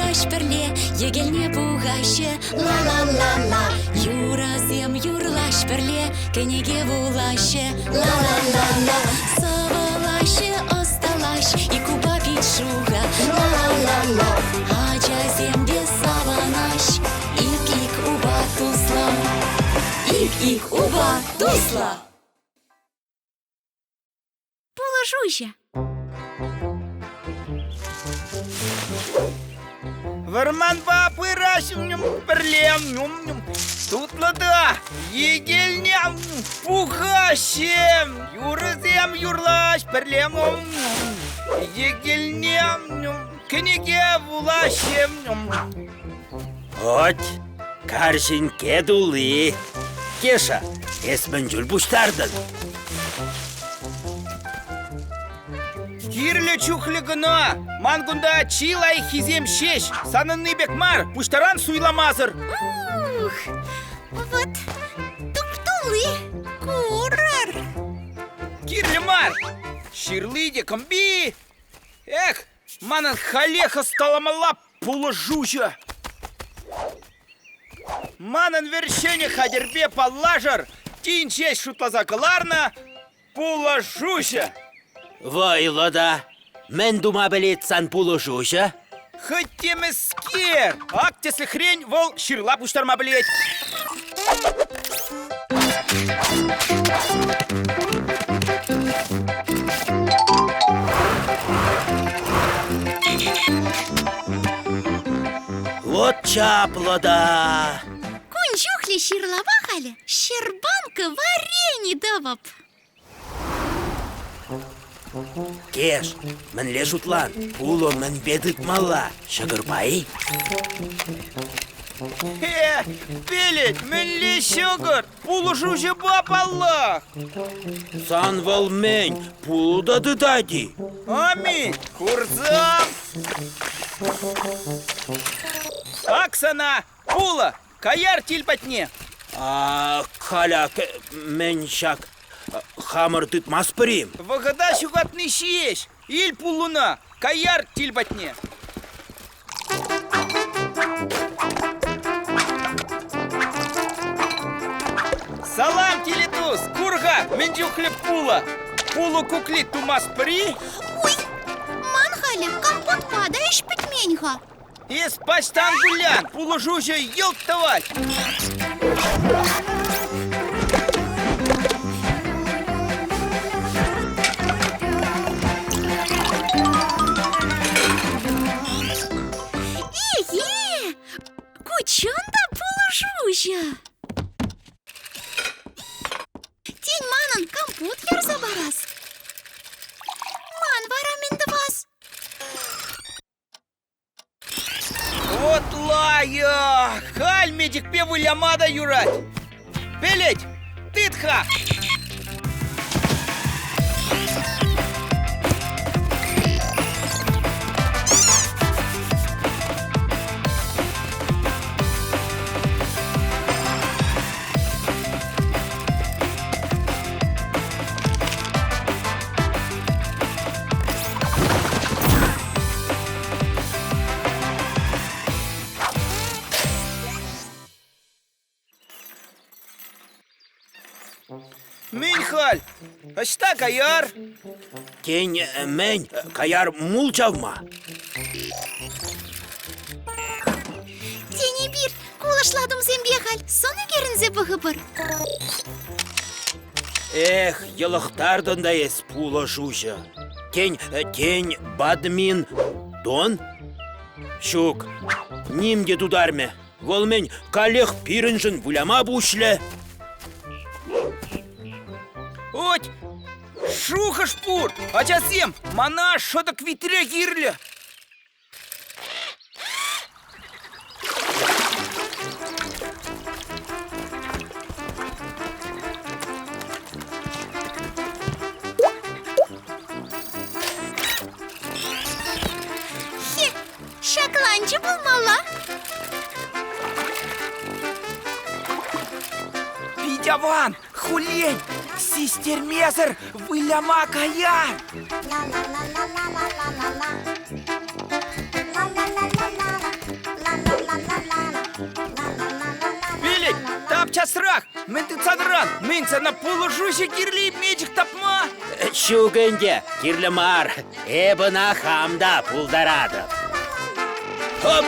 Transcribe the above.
юрлаш перле, егелне бугаще, ла-ла-ла-ла. Юразем юрлаш перле, кенеге булаще, ла-ла-ла-ла. Савалаще осталаш, и куба пичуга, ла-ла-ла-ла. Ачаземге саванаш, ик-ик уба тусла, ик-ик уба тусла. Положуся. Варман бапы рашим перлем. Тут лада, егельням, пухащем, юрзем юрлаш перлем. Егельням, книге вулащем. От, каршинке дулы. Кеша, эсмінжіл бұштардын. Кирле чухлегына, мангунда чилай хизем шеш, санынны бекмар, пуштаран суйламазыр. Ух, вот туптулы, курар. Кирле мар, ширлыде комби. Эх, манан халеха сталамала положужа. Манан вершене хадербе палажар, тин честь шутлаза каларна, положужа. Вай, лада, мен дума білетсан положужа. Хоть темескер, актесы хрень вол ширла пуштарма блять. Вот чап, лада. Кунчухли ширлабахали, щербанка варенье давап. Кеш, мен лешутлан, пуло мен бедык мала. Шагырбай. Белеть, милли щегор, положужа бапаллах. Сан вал мен, пулу дады дади. Аминь, курзам. Аксана, пула, каяр тильпатне. Халяк, мен шак, хамыр тытмас прим. Вагада шугатны шеш, иль пулуна, каяр тильпатне. Салам, телетус, курга, менджухле пула. Пулу кукли тумас при. Ой, манхали, компот падаешь пятменьха. Из пачтан гулян, положужа елктовать. Е-е, кучанда положужа. Тень манан компот ярза барас. Ман варамен вас. Вот лая! Халь медик певу лямада юрать! Пелеть! Тытха! Минхаль! Ашта каяр! Тень мен, каяр мулчавма. Тени бир, кулашладым зембехаль, соны керінзе бұғыбыр. Эх, елықтардын да ес положужа. Тень бадмин дон? Шук, нимге дударме. Вол мен калех пирінжін буляма бушле. Оть! Шуха шпур! Ачасем! Мана шо-то квитре гирля! Хе, шакланчы болмала. Пидяван! Хулень! Систермезер! Выляма каяр! асрах. Мен ты цадран. Мен сана положуще кирлейп мечик тапма. Шугенде, кирлемар, эбына хамда пулдарады. Хоп.